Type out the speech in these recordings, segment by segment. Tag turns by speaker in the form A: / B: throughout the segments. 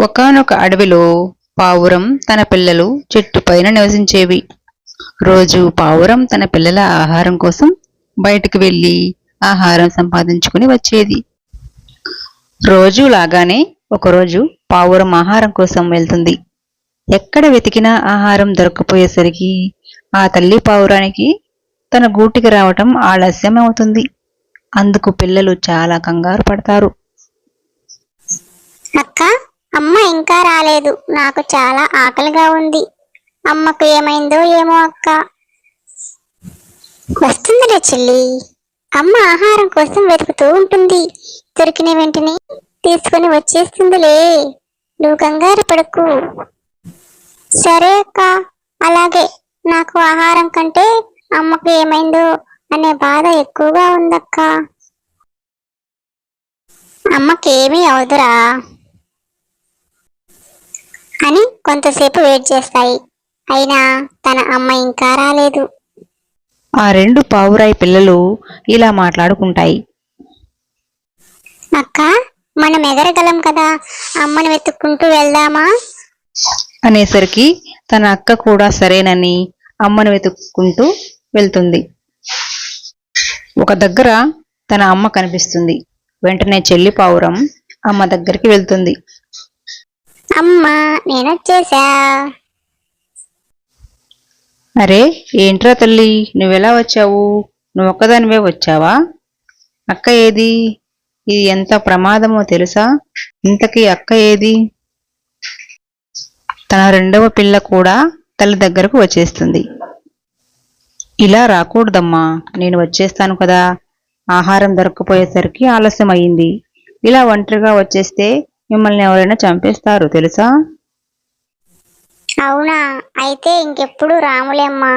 A: ఒకానొక అడవిలో పావురం తన పిల్లలు చెట్టుపైన నివసించేవి. రోజు పావురం తన పిల్లల ఆహారం కోసం బయటికి వెళ్లి ఆహారం సంపాదించుకుని వచ్చేది. రోజు లాగానే ఒకరోజు పావురం ఆహారం కోసం వెళ్తుంది. ఎక్కడ వెతికినా ఆహారం దొరక్కపోయేసరికి ఆ తల్లి పావురానికి తన గూటికి రావటం ఆలస్యం అవుతుంది. అందుకు పిల్లలు చాలా కంగారు పడతారు.
B: అక్క, అమ్మ ఇంకా రాలేదు. నాకు చాలా ఆకలిగా ఉంది. అమ్మకు ఏమైందో ఏమో అక్క. వస్తుందిలే చెల్లి. అమ్మ ఆహారం కోసం వెతుకుతూ ఉంటుంది. దొరికిన వెంటనే తీసుకుని వచ్చేస్తుందిలే. నువ్వు కంగారు పడకు. సరే అక్క, అలాగే. నాకు ఆహారం కంటే అమ్మకు ఏమైందో అనే బాధ ఎక్కువగా ఉందక్క. అమ్మకేమీ అవదురా అని కొంతసేపు వెయిట్ చేస్తాయి. అయినా తన అమ్మ ఇంకా రాలేదు.
A: ఆ రెండు పావురాయి పిల్లలు ఇలా మాట్లాడుకుంటాయి.
B: అక్క, మనం ఎగరగలం కదా, అమ్మను వెతుక్కుంటూ వెళ్దామా
A: అనేసరికి తన అక్క కూడా సరేనని అమ్మను వెతుక్కుంటూ వెళ్తుంది. ఒక దగ్గర తన అమ్మ కనిపిస్తుంది. వెంటనే చెల్లి పావురం అమ్మ దగ్గరికి వెళ్తుంది.
B: అమ్మా, నేనొచ్చేసా.
A: అరే, ఏంట్రా తల్లి, నువ్వెలా వచ్చావు? నువ్వొక్కదానివే వచ్చావా? అక్క ఏది? ఇది ఎంత ప్రమాదమో తెలుసా? ఇంతకీ అక్క ఏది? తన రెండవ పిల్ల కూడా తల్లి దగ్గరకు వచ్చేస్తుంది. ఇలా రాకూడదమ్మా, నేను వచ్చేస్తాను కదా. ఆహారం దొరక్కపోయేసరికి ఆలస్యం అయ్యింది. ఇలా ఒంటరిగా వచ్చేస్తే మిమ్మల్ని ఎవరైనా చంపేస్తారు తెలుసా?
B: అవునా? అయితే ఇంకెప్పుడు రాములేమ్మా.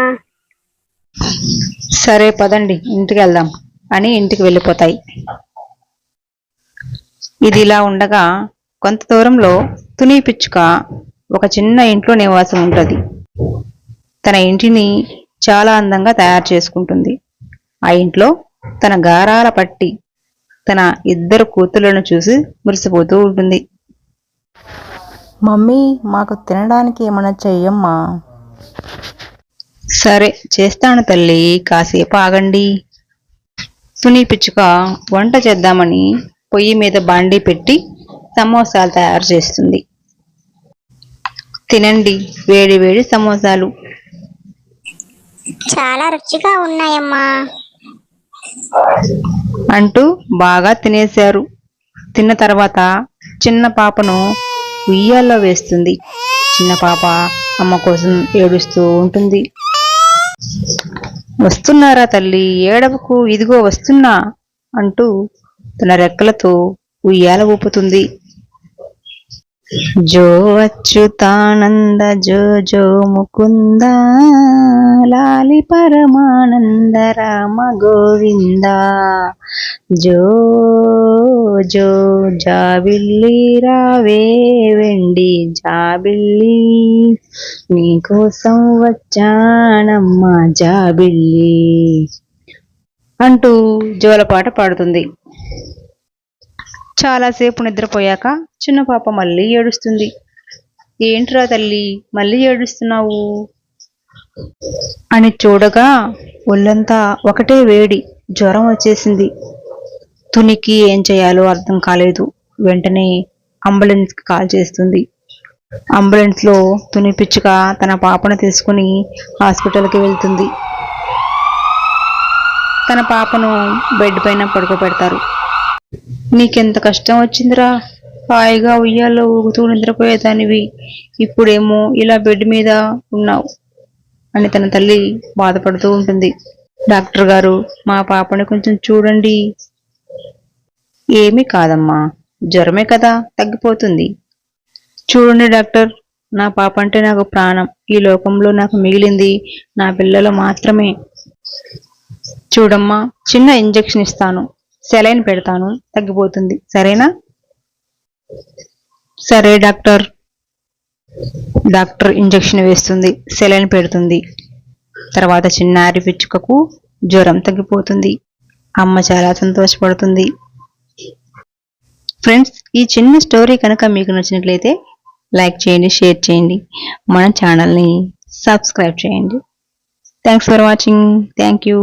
A: సరే పదండి, ఇంటికి వెళ్దాం అని ఇంటికి వెళ్ళిపోతాయి. ఇది ఇలా ఉండగా కొంత దూరంలో తుని పిచ్చుక ఒక చిన్న ఇంట్లో నివాసం ఉంటుంది. తన ఇంటిని చాలా అందంగా తయారు చేసుకుంటుంది. ఆ ఇంట్లో తన గారాల పట్టి తన ఇద్దరు కూతుళ్లను చూసి మురిసిపోతూ ఉంటుంది.
C: మమ్మీ, మాకు తినడానికి ఏమైనా చెయ్యమ్మా.
A: సరే చేస్తాను తల్లి, కాసేపు ఆగండి. తుని పిచ్చుక వంట చేద్దామని పొయ్యి మీద బాండీ పెట్టి సమోసాలు తయారు చేస్తుంది. తినండి, వేడి వేడి సమోసాలు
B: చాలా రుచిగా ఉన్నాయమ్మా
A: అంటూ బాగా తినేశారు. తిన్న తర్వాత చిన్న పాపను ఉయ్యాల్లో వేస్తుంది. చిన్న పాప అమ్మ కోసం ఏడుస్తూ ఉంటుంది. వస్తున్నారా తల్లి, ఏడవకు, ఇదిగో వస్తున్నా అంటూ తన రెక్కలతో ఉయ్యాల ఊపుతుంది. జో అచ్యుతానంద జో జో ముకుంద లాలి పరమానంద రామ గోవింద జో జో జాబిల్లి రావే వెండి జాబిల్లి నీకోసం వచ్చానమ్మా జాబిల్లి అంటూ జోలపాట పాడుతుంది. చాలాసేపు నిద్రపోయాక చిన్న పాప మళ్ళీ ఏడుస్తుంది. ఏంట్రా తల్లి, మళ్ళీ ఏడుస్తున్నావు అని చూడగా ఒళ్ళంతా ఒకటే వేడి, జ్వరం వచ్చేసింది. తునికి ఏం చేయాలో అర్థం కాలేదు. వెంటనే అంబులెన్స్కి కాల్ చేస్తుంది. అంబులెన్స్లో తుని పిచ్చుక తన పాపను తీసుకుని హాస్పిటల్కి వెళ్తుంది. తన పాపను బెడ్ పైన పడుకోబెడతారు. నీకెంత కష్టం వచ్చిందిరా, హాయిగా ఉయ్యాల్లో ఊగుతూ నిద్రపోయేదానివి, ఇప్పుడేమో ఇలా బెడ్ మీద ఉన్నావు అని తన తల్లి బాధపడుతూ ఉంటుంది. డాక్టర్ గారు, మా పాపని కొంచెం చూడండి. ఏమీ కాదమ్మా, జ్వరమే కదా, తగ్గిపోతుంది. చూడండి డాక్టర్, నా పాప అంటే నాకు ప్రాణం. ఈ లోకంలో నాకు మిగిలింది నా పిల్లలు మాత్రమే. చూడమ్మా, చిన్న ఇంజెక్షన్ ఇస్తాను, సెలైన్ పెడతాను, తగ్గిపోతుంది, సరేనా? సరే డాక్టర్. డాక్టర్ ఇంజెక్షన్ వేస్తుంది, సెలైన్ పెడుతుంది. తర్వాత చిన్నారి పిచ్చుకకు జ్వరం తగ్గిపోతుంది. అమ్మ చాలా సంతోషపడుతుంది. ఫ్రెండ్స్, ఈ చిన్న స్టోరీ కనుక మీకు నచ్చినట్లయితే లైక్ చేయండి, షేర్ చేయండి, మన ఛానల్ని సబ్స్క్రైబ్ చేయండి. Thanks for watching. Thank you.